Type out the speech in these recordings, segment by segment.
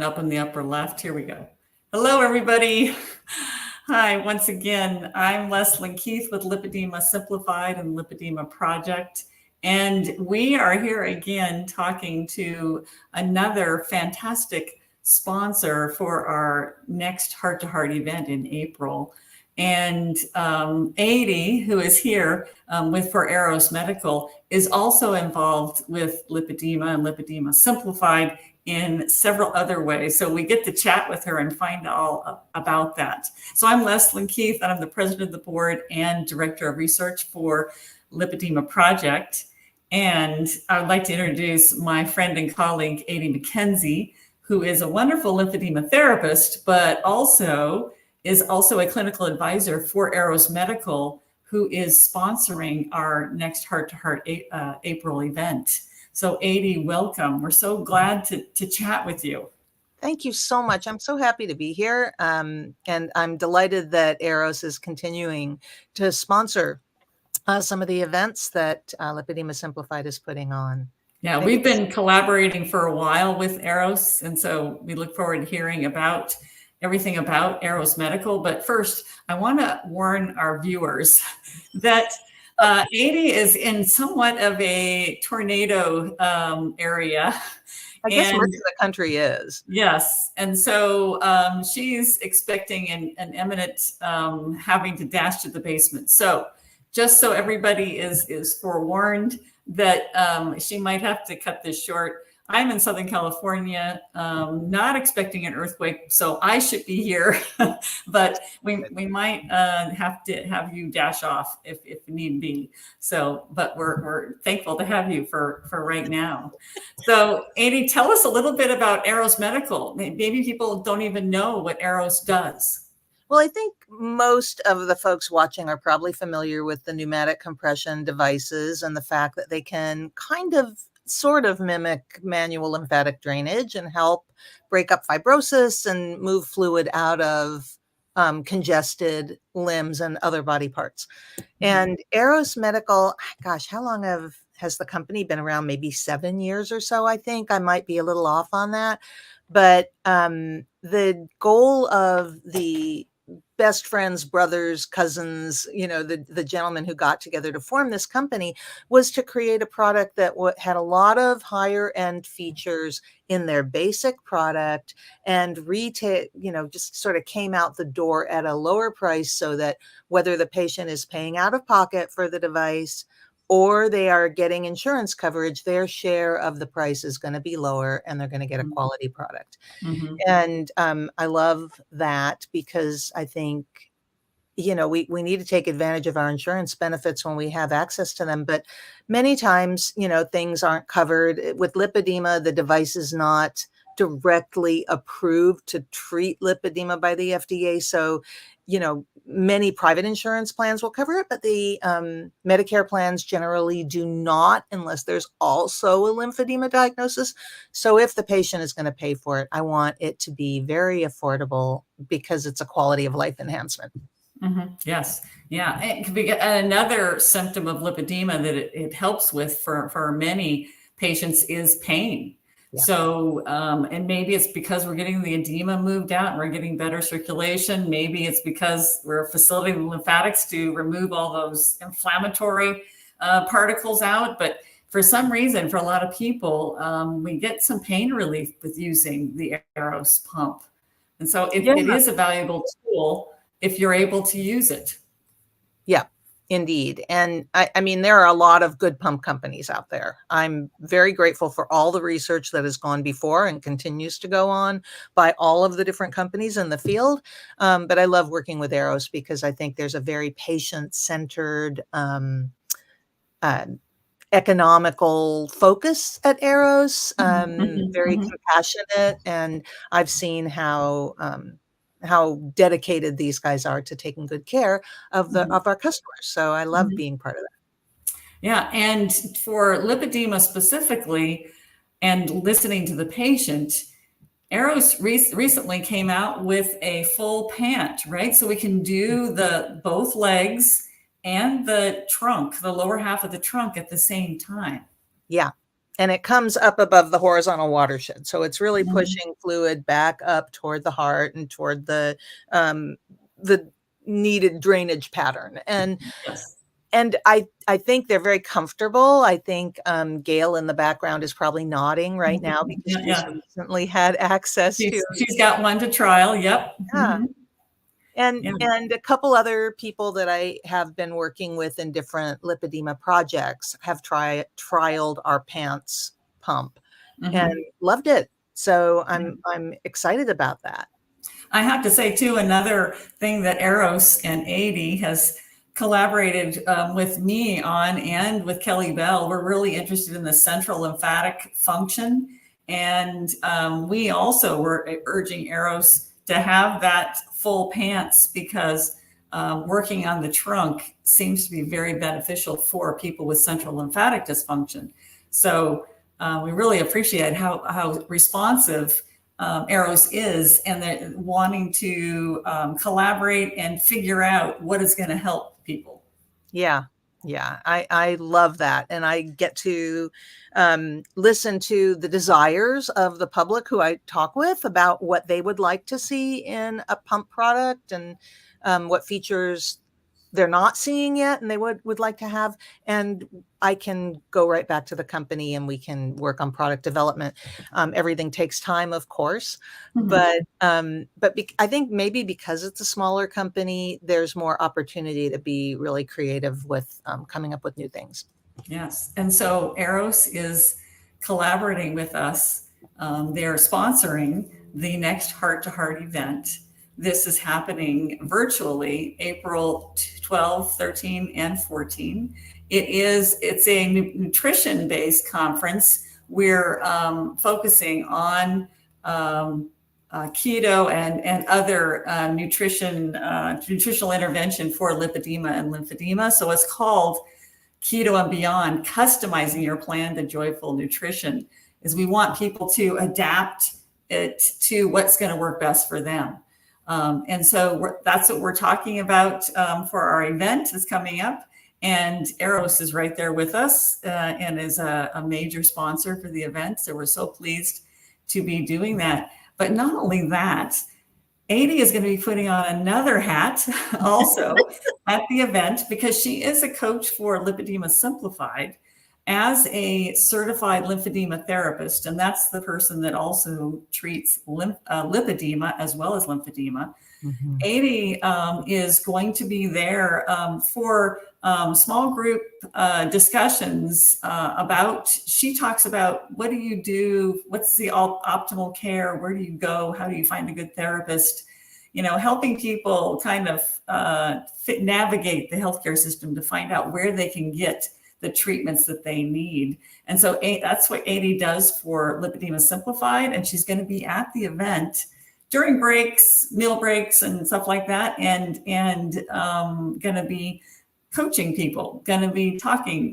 up in the upper left. Here we go. Hello, everybody. Hi, once again, I'm Leslyn Keith with Lipedema Simplified and Lipedema Project. And we are here again talking to another fantastic sponsor for our next Heart to Heart event in April. And Adie, who is here for Airos Medical, is also involved with lipedema and Lipedema Simplified in several other ways. So we get to chat with her and find all about that. So I'm Leslyn Keith, and I'm the president of the board and director of research for Lipedema Project. And I would like to introduce my friend and colleague, Adie McKenzie, who is a wonderful lymphedema therapist, but is also a clinical advisor for Airos Medical, who is sponsoring our next Heart to Heart April event. So Adie, welcome. We're so glad to chat with you. Thank you so much. I'm so happy to be here. And I'm delighted that Airos is continuing to sponsor some of the events that Lipedema Simplified is putting on. Yeah, we've been collaborating for a while with Airos, and so we look forward to hearing about everything about Airos Medical. But first, I want to warn our viewers that Adie is in somewhat of a tornado area. I guess most of the country is. Yes. And so she's expecting an imminent having to dash to the basement. So just so everybody is forewarned that she might have to cut this short. I'm in Southern California, not expecting an earthquake, so I should be here, but we might have to have you dash off if need be. So, but we're thankful to have you for right now. So, Adie, tell us a little bit about Airos Medical. Maybe people don't even know what Airos does. Well, I think most of the folks watching are probably familiar with the pneumatic compression devices and the fact that they can sort of mimic manual lymphatic drainage and help break up fibrosis and move fluid out of congested limbs and other body parts. And Airos Medical, gosh, how long has the company been around? Maybe 7 years or so, I think. I might be a little off on that. But the goal of the best friends, brothers, cousins, the gentlemen who got together to form this company was to create a product that had a lot of higher end features in their basic product and retail, just sort of came out the door at a lower price so that whether the patient is paying out of pocket for the device or they are getting insurance coverage, their share of the price is going to be lower and they're going to get a quality product. Mm-hmm. And I love that because I think, we need to take advantage of our insurance benefits when we have access to them. But many times, things aren't covered. With lipedema, the device is not directly approved to treat lipedema by the FDA. So, many private insurance plans will cover it, but the Medicare plans generally do not unless there's also a lymphedema diagnosis. So if the patient is going to pay for it, I want it to be very affordable because it's a quality of life enhancement. Mm-hmm. Yes. Yeah. It could be another symptom of lipedema that it helps with for many patients is pain. Yeah. So, and maybe it's because we're getting the edema moved out and we're getting better circulation. Maybe it's because we're facilitating the lymphatics to remove all those inflammatory particles out. But for some reason, for a lot of people, we get some pain relief with using the Airos pump. And so it is a valuable tool if you're able to use it. Yeah. Indeed. And I mean, there are a lot of good pump companies out there. I'm very grateful for all the research that has gone before and continues to go on by all of the different companies in the field. But I love working with Airos because I think there's a very patient-centered, economical focus at Airos, very compassionate. And I've seen how dedicated these guys are to taking good care of our customers. So I love being part of that. Yeah. And for lipedema specifically and listening to the patient, Airos recently came out with a full pant, right? So we can do both legs and the trunk, the lower half of the trunk at the same time. Yeah. and it comes up above the horizontal watershed. So it's really Mhm. pushing fluid back up toward the heart and toward the needed drainage pattern. Yes. And I think they're very comfortable. I think Gail in the background is probably nodding right now Mhm. because Yeah, she's yeah. recently had access to. She's got one to trial. Yep. Yeah. Mhm. Yeah. And a couple other people that I have been working with in different lipedema projects have trialed our pants pump and Mhm. loved it. So Yeah. I'm excited about that. I have to say too, another thing that Airos and Adie has collaborated with me on, and with Kelly Bell, we're really interested in the central lymphatic function. And we also were urging Airos to have that full pants because working on the trunk seems to be very beneficial for people with central lymphatic dysfunction. So we really appreciate how responsive Airos is, and they're wanting to collaborate and figure out what is going to help people. Yeah. Yeah. I love that. And I get to listen to the desires of the public who I talk with about what they would like to see in a pump product, and what features they're not seeing yet and they would like to have. And I can go right back to the company and we can work on product development. Everything takes time, of course, Mhm. but I think maybe because it's a smaller company, there's more opportunity to be really creative with coming up with new things. Yes. And so Airos is collaborating with us. They're sponsoring the next Heart to Heart event. This is happening virtually April 12, 13, and 14. It's a nutrition based conference. We're focusing on keto and other nutritional intervention for lipedema and lymphedema. So it's called Keto and Beyond, customizing your plan to joyful nutrition, is we want people to adapt it to what's going to work best for them. And so that's what we're talking about for our event that's coming up. And Airos is right there with us and is a major sponsor for the event. So we're so pleased to be doing that. But not only that, Adie is going to be putting on another hat also at the event because she is a coach for Lipedema Simplified as a certified lymphedema therapist. And that's the person that also treats lipedema as well as lymphedema. Mhm. Adie is going to be there for small group discussions about, she talks about what do you do, what's the optimal care, where do you go, how do you find a good therapist, helping people kind of navigate the healthcare system to find out where they can get the treatments that they need. And so that's what Adie does for Lipedema Simplified. And she's going to be at the event during breaks, meal breaks, and stuff like that, and going to be coaching people, going to be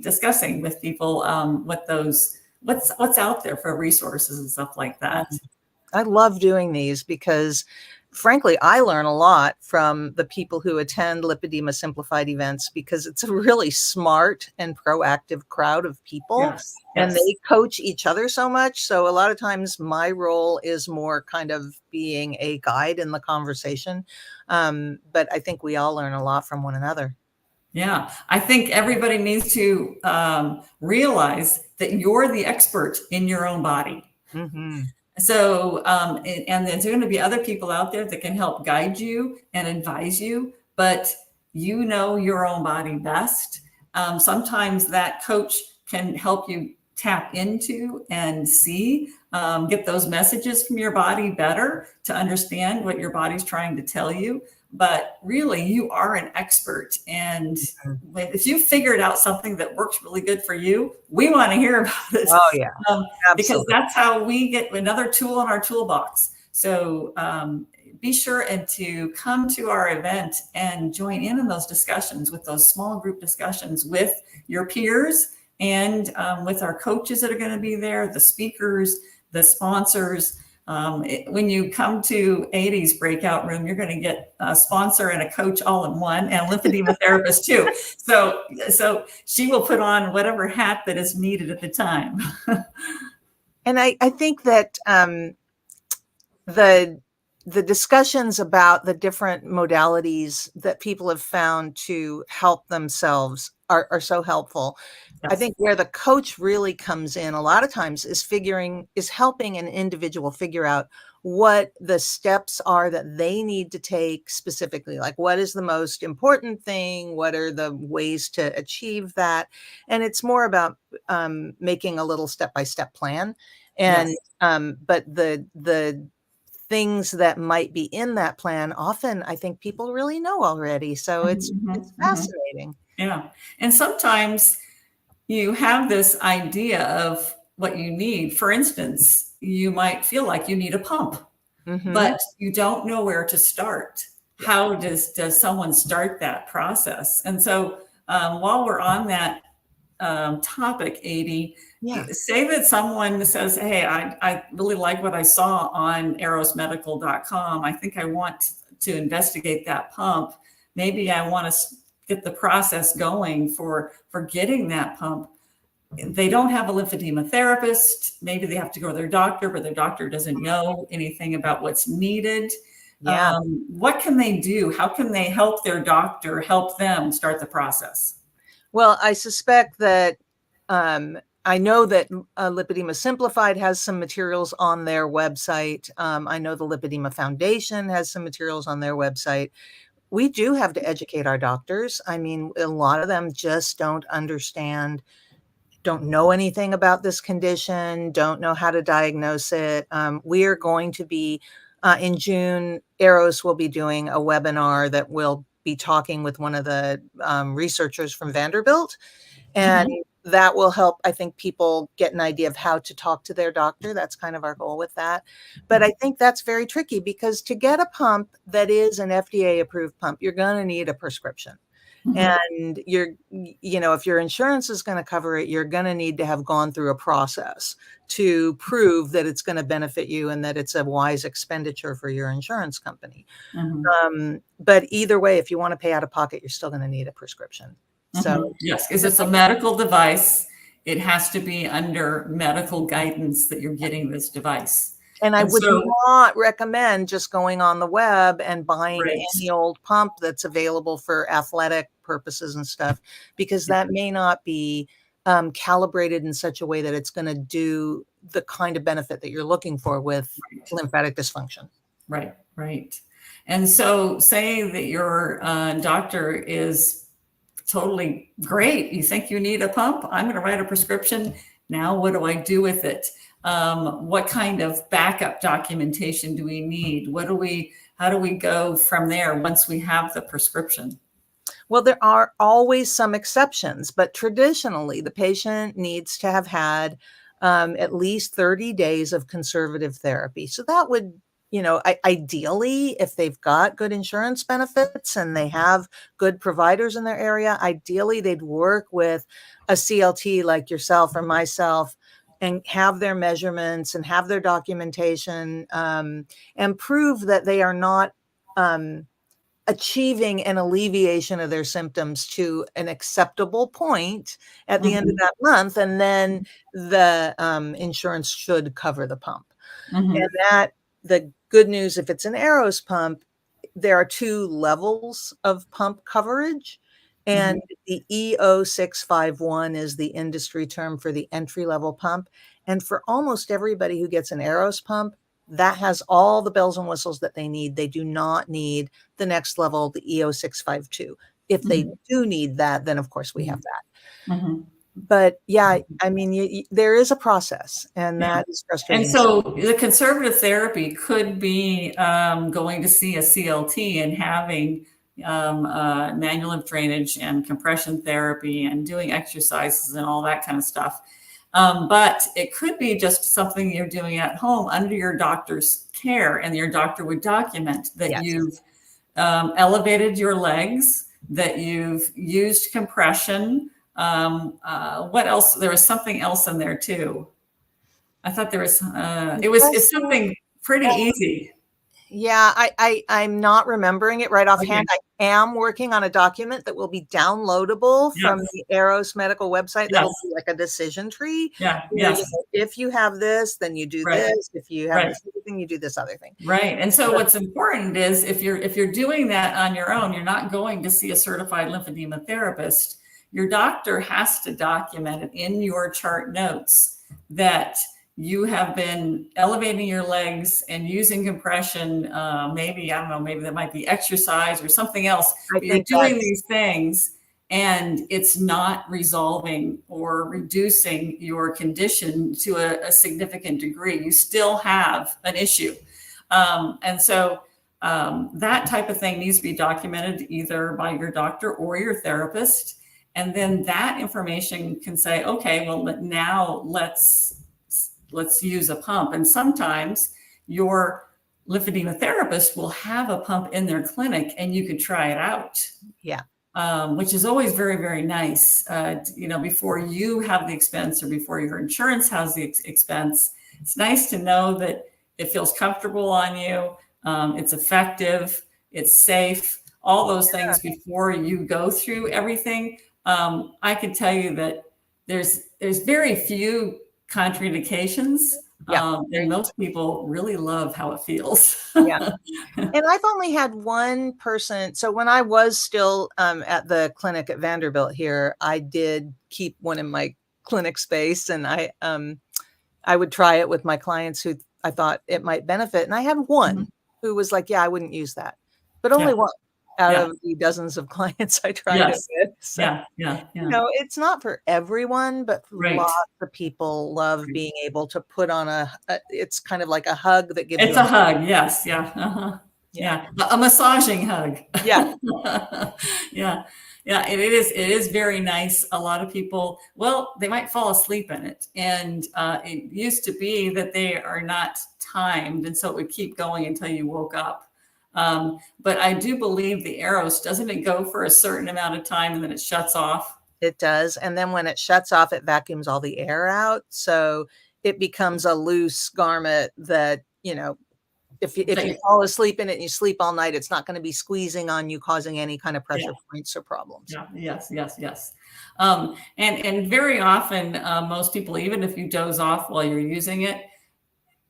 discussing with people what's out there for resources and stuff like that. I love doing these because, frankly, I learn a lot from the people who attend Lipedema Simplified events because it's a really smart and proactive crowd of people, Yes, and yes. they coach each other so much. So a lot of times my role is more kind of being a guide in the conversation. But I think we all learn a lot from one another. Yeah, I think everybody needs to realize that you're the expert in your own body. Mm-hmm. So, and there's going to be other people out there that can help guide you and advise you, but you know your own body best. Sometimes that coach can help you tap into and see, get those messages from your body better to understand what your body's trying to tell you. But really, you are an expert. And if you figured out something that works really good for you, we want to hear about it. Oh, yeah. Because Absolutely. that's how we get another tool in our toolbox. So be sure and to come to our event and join in those discussions, with those small group discussions with your peers and with our coaches that are going to be there, the speakers, the sponsors. When you come to Adie's breakout room, you're going to get a sponsor and a coach all in one, and a lymphedema therapist too. So she will put on whatever hat that is needed at the time. And I think that the discussions about the different modalities that people have found to help themselves are so helpful. Yes. I think where the coach really comes in a lot of times is helping an individual figure out what the steps are that they need to take specifically. Like, what is the most important thing? What are the ways to achieve that? And it's more about making a little step-by-step plan. And Yes. but the things that might be in that plan, often I think people really know already. So it's fascinating. Yeah. And sometimes you have this idea of what you need. For instance, you might feel like you need a pump, but you don't know where to start. How does someone start that process? And so while we're on that topic, Adie, say that someone says, hey, I really like what I saw on airosmedical.com. I think I want to investigate that pump. Maybe I want to get the process going for getting that pump. They don't have a lymphedema therapist. Maybe they have to go to their doctor, but their doctor doesn't know anything about what's needed. What can they do? How can they help their doctor help them start the process? Well, I suspect that I know that Lipedema Simplified has some materials on their website. I know the Lipedema Foundation has some materials on their website. We do have to educate our doctors. I mean, a lot of them just don't understand, don't know anything about this condition, don't know how to diagnose it. We are going to be, in June, Airos will be doing a webinar that will be talking with one of the researchers from Vanderbilt. And that will help, I think, people get an idea of how to talk to their doctor. That's kind of our goal with that. But I think that's very tricky, because to get a pump that is an FDA approved pump, you're going to need a prescription. And if your insurance is going to cover it, you're going to need to have gone through a process to prove that it's going to benefit you and that it's a wise expenditure for your insurance company. But either way, if you want to pay out of pocket, you're still going to need a prescription. So yes, because it's a medical device. It has to be under medical guidance that you're getting this device. And I would not recommend just going on the web and buying any old pump that's available for athletic purposes and stuff, because that may not be calibrated in such a way that it's going to do the kind of benefit that you're looking for with lymphatic dysfunction. Right. And so say that your doctor is totally great. You think you need a pump? I'm going to write a prescription. Now, what do I do with it? What kind of backup documentation do we need? How do we go from there once we have the prescription? Well, there are always some exceptions, but traditionally the patient needs to have had at least 30 days of conservative therapy. So that would, ideally, if they've got good insurance benefits and they have good providers in their area, ideally they'd work with a CLT like yourself or myself and have their measurements and have their documentation and prove that they are not achieving an alleviation of their symptoms to an acceptable point at the end of that month. And then the insurance should cover the pump. And the good news, if it's an Airos pump, there are 2 levels of pump coverage. And the EO651 is the industry term for the entry-level pump. And for almost everybody who gets an Airos pump, that has all the bells and whistles that they need. They do not need the next level, the EO652. If they do need that, then of course we have that. But yeah, I mean, there is a process, and that is frustrating. And so the conservative therapy could be going to see a CLT and having manual lymph drainage and compression therapy and doing exercises and all that kind of stuff. But it could be just something you're doing at home under your doctor's care, and your doctor would document that you've elevated your legs, that you've used compression. What else? There was something else in there too. I thought there was, it's something pretty easy. Yeah, I'm not remembering it right offhand. Okay. I am working on a document that will be downloadable from Yes. the Airos medical website. Yes. That'll be like a decision tree. Yeah. Where, Yes. if you have this, then you do Right. this. If you have Right. this other thing, you do this other thing. Right. And so what's important is if you're doing that on your own, you're not going to see a certified lymphedema therapist. Your doctor has to document it in your chart notes that you have been elevating your legs and using compression. Maybe, I don't know, maybe that might be exercise or something else. I But you're think doing these things and it's not resolving or reducing your condition to a significant degree. You still have an issue. And so that type of thing needs to be documented either by your doctor or your therapist. And then that information can say, okay, well, now let's use a pump. And sometimes your lymphedema therapist will have a pump in their clinic and you could try it out. Yeah. Which is always very, very nice. Before you have the expense or before your insurance has the expense, it's nice to know that it feels comfortable on you. It's effective. It's safe. All those things before you go through everything. I can tell you that there's very few contraindications. And most people really love how it feels. Yeah. And I've only had one person. So when I was still at the clinic at Vanderbilt here, I did keep one in my clinic space, and I would try it with my clients who I thought it might benefit. And I had one who was like, yeah, I wouldn't use that, but only one out of the dozens of clients I tried it with. So, it's not for everyone, but lots of people love being able to put on it's kind of like a hug that gives it's you a hug. Yes. Yeah. Uh-huh. Yeah. A massaging hug. Yeah. Yeah. Yeah. It is very nice. A lot of people, well, they might fall asleep in it. And it used to be that they are not timed. And so it would keep going until you woke up. But I do believe the Airos, doesn't it go for a certain amount of time and then it shuts off? It does. And then when it shuts off, it vacuums all the air out. So it becomes a loose garment that, if you fall asleep in it and you sleep all night, it's not going to be squeezing on you, causing any kind of pressure points or problems. Yeah. Yes. And very often, most people, even if you doze off while you're using it,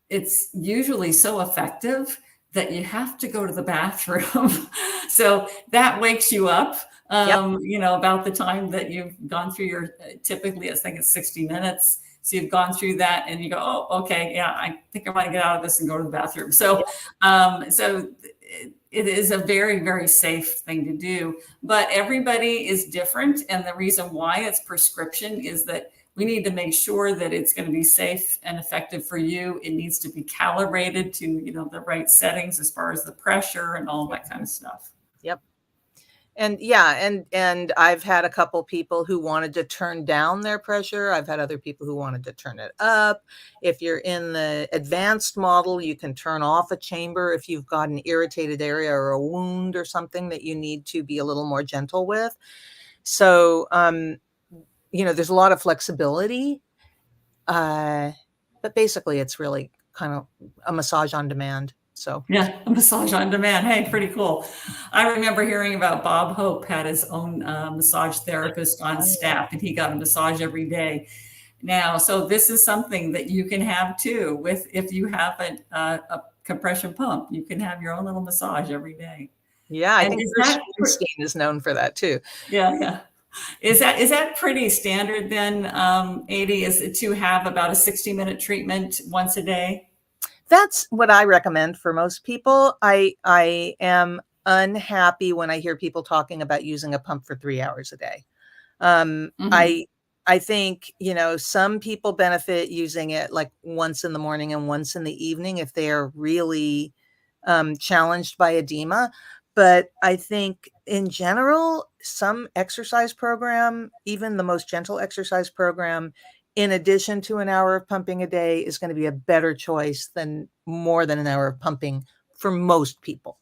it's usually so effective that you have to go to the bathroom. So that wakes you up, about the time that you've gone through typically, I think it's 60 minutes. So you've gone through that and you go, oh, okay. Yeah, I think I might get out of this and go to the bathroom. So, it is a very, very safe thing to do, but everybody is different. And the reason why it's prescription is that we need to make sure that it's going to be safe and effective for you. It needs to be calibrated to, the right settings as far as the pressure and all that kind of stuff. Yep. And and I've had a couple people who wanted to turn down their pressure. I've had other people who wanted to turn it up. If you're in the advanced model, you can turn off a chamber if you've got an irritated area or a wound or something that you need to be a little more gentle with. So, there's a lot of flexibility, but basically it's really kind of a massage on demand. So yeah, a massage on demand. Hey, pretty cool. I remember hearing about Bob Hope had his own massage therapist on staff, and he got a massage every day. Now, so this is something that you can have too. If you have a compression pump, you can have your own little massage every day. Yeah, I think Bruce Springsteen is known for that too. Yeah. Is that pretty standard then, Adie, is it to have about a 60-minute treatment once a day? That's what I recommend for most people. I am unhappy when I hear people talking about using a pump for 3 hours a day. I think, some people benefit using it like once in the morning and once in the evening if they are really challenged by edema. But I think in general, some exercise program, even the most gentle exercise program, in addition to an hour of pumping a day, is going to be a better choice than more than an hour of pumping for most people.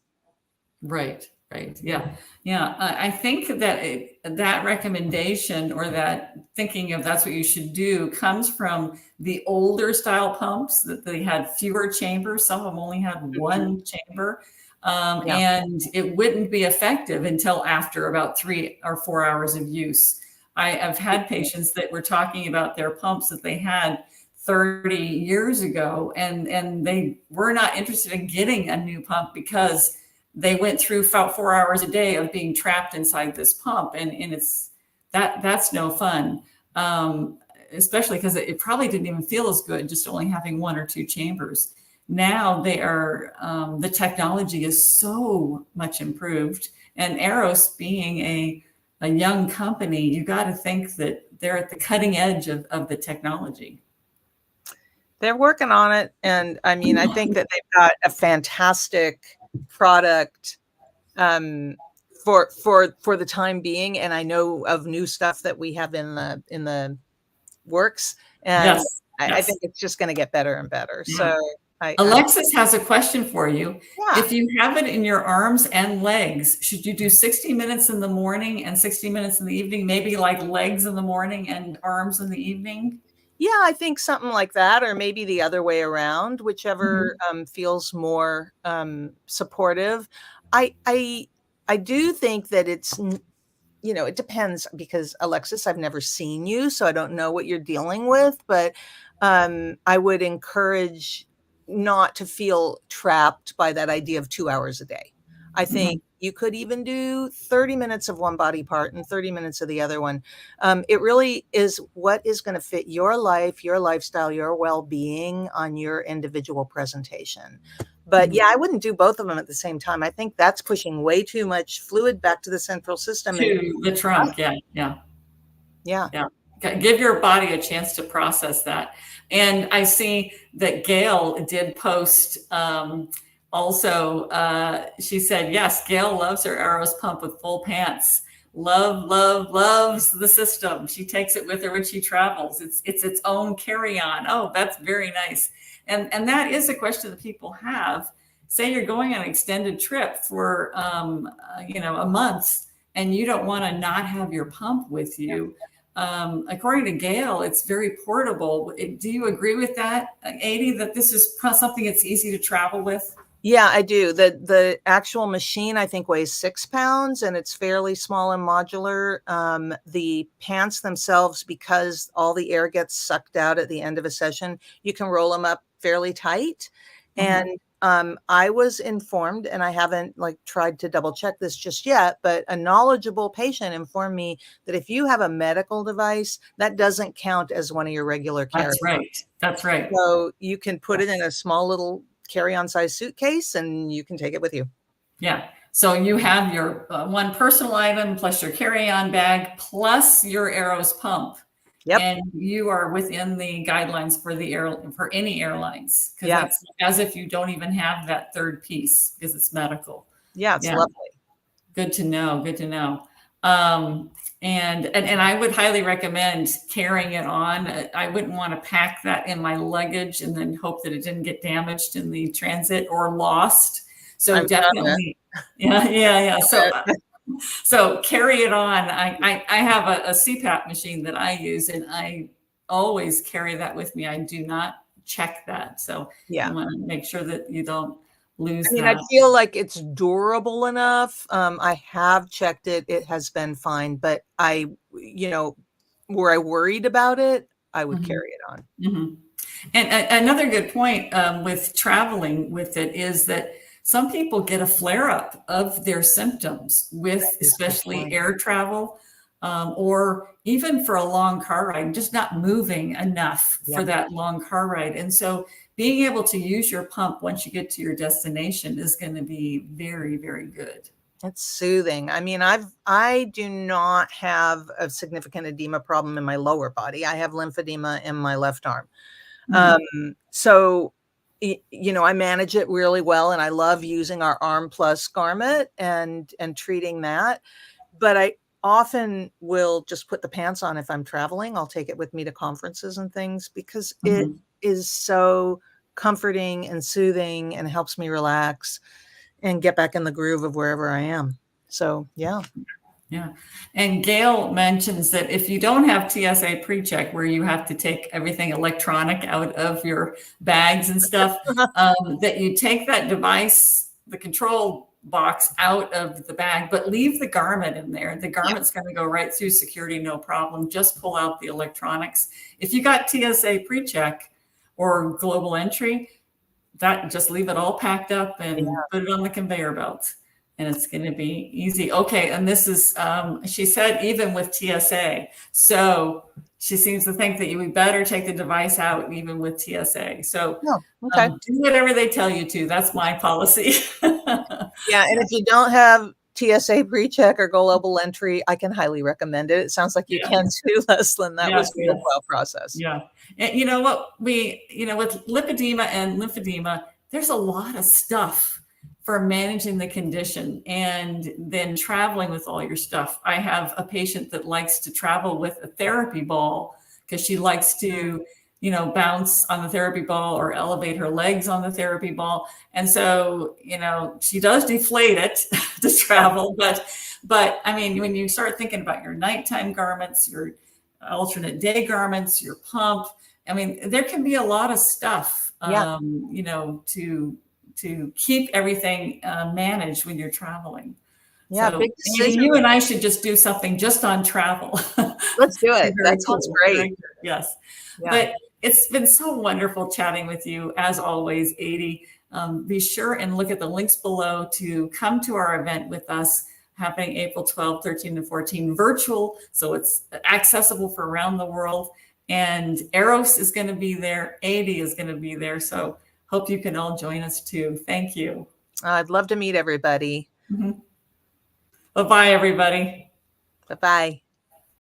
Right. Right. Yeah. Yeah. I think that that recommendation, or that thinking of that's what you should do, comes from the older style pumps, that they had fewer chambers. Some of them only had Mhm. one chamber. Yeah. And it wouldn't be effective until after about 3 or 4 hours of use. I've had patients that were talking about their pumps that they had 30 years ago, and they were not interested in getting a new pump because they went through 4 hours a day of being trapped inside this pump, and it's that's no fun, especially because it probably didn't even feel as good just only having one or two chambers. Now they are, the technology is so much improved, and Airos being a young company, you got to think that they're at the cutting edge of the technology. They're working on it, and I mean, I think that they've got a fantastic product, um, for the time being, and I know of new stuff that we have in the works, and Yes, I yes. think it's just gonna get better and better. Yeah. So I Alexis has a question for you. yeah. If you have it in your arms and legs, should you do 60 minutes in the morning and 60 minutes in the evening? Maybe like legs in the morning and arms in the evening? Yeah, I think something like that, or maybe the other way around, whichever, Mhm. feels more, supportive. I I I do think that it's it depends because Alexis, I've never seen you, so I don't know what you're dealing with, but I would encourage not to feel trapped by that idea of 2 hours a day. I think Mhm. you could even do 30 minutes of one body part and 30 minutes of the other one. It really is what is going to fit your life, your lifestyle, your well being on your individual presentation. But Mhm. yeah, I wouldn't do both of them at the same time. I think that's pushing way too much fluid back to the central system. And To the trunk. Yeah. Yeah. yeah, Yeah. Give your body a chance to process that. And I see that Gail did post, also, she said, yes, Gail loves her Arrows pump with full pants. Loves the system. She takes it with her when she travels. It's its own carry-on. Oh, that's very nice. And that is a question that people have. Say you're going on an extended trip for, a month, and you don't want to not have your pump with you. According to Gail, it's very portable. Do you agree with that, Adie, that this is something that's easy to travel with? yeah, I do. The actual machine I think weighs 6 pounds and it's fairly small and modular. The pants themselves, because all the air gets sucked out at the end of a session, you can roll them up fairly tight. Mhm. And I was informed, and I haven't like tried to double check this just yet, but a knowledgeable patient informed me that if you have a medical device, that doesn't count as one of your regular carry. That's right. That's right. So you can put it in Yes. a small little carry-on size suitcase and you can take it with you. Yeah. So you have your, one personal item plus your carry-on bag plus your Arrows pump, Yep. and you are within the guidelines for for any airlines, because Yeah. that's as if you don't even have that third piece because it's medical. Yeah, it's Yeah. lovely. Good to know. Good to know. Um, and I would highly recommend carrying it on. I wouldn't want to pack that in my luggage and then hope that it didn't get damaged in the transit or lost. So I've done it. definitely, yeah, yeah, yeah. So carry it on. I have a CPAP machine that I use, and I always carry that with me. I do not check that. So you Yeah. want to make sure that you don't I lose mean, I that. feel like it's durable enough. I have checked it. It has been fine, but were I worried about it, I would Mhm. carry it on. Mhm. And another good point, with traveling with it, is that some people get a flare up of their symptoms That with is a good especially point. air travel, or even for a long car ride, just not moving enough Yeah. for that long car ride. And so being able to use your pump once you get to your destination is going to be very, very good. It's soothing. I mean, I do not have a significant edema problem in my lower body. I have lymphedema in my left arm. Mhm. So, I manage it really well, and I love using our Arm Plus garment and treating that. But I often will just put the pants on if I'm traveling. I'll take it with me to conferences and things because it Mhm. is so comforting and soothing and helps me relax and get back in the groove of wherever I am. So, yeah. Yeah. And Gail mentions that if you don't have TSA pre-check, where you have to take everything electronic out of your bags and stuff, that you take that device, the control box, out of the bag, but leave the garment in there. The garment's going to go right through security, no problem. Just pull out the electronics. If you got TSA pre-check or global entry, that just leave it all packed up and put it on the conveyor belt. And it's going to be easy. Okay. And this is, she said, even with TSA. So she seems to think that you would better take the device out even with TSA. So do whatever they tell you to. That's my policy. Yeah. And if you don't have TSA pre-check or global entry, I can highly recommend it. It sounds like you can too, Leslyn. That was a well process. Yeah. And you know what, with lipedema and lymphedema, there's a lot of stuff for managing the condition and then traveling with all your stuff. I have a patient that likes to travel with a therapy ball because she likes to, bounce on the therapy ball or elevate her legs on the therapy ball. And so, she does deflate it to travel, but I mean, when you start thinking about your nighttime garments, your alternate day garments, your pump, I mean, there can be a lot of stuff, to keep everything managed when you're traveling. Yeah, so big decision. You and I should just do something just on travel. Let's do it. That sounds great. Yes. Yeah. But it's been so wonderful chatting with you, as always, Adie. Be sure and look at the links below to come to our event with us, happening April 12, 13, and 14, virtual. So it's accessible for around the world. And Airos is going to be there. Adie is going to be there. So hope you can all join us too. Thank you. I'd love to meet everybody. Bye-bye, everybody. Bye-bye.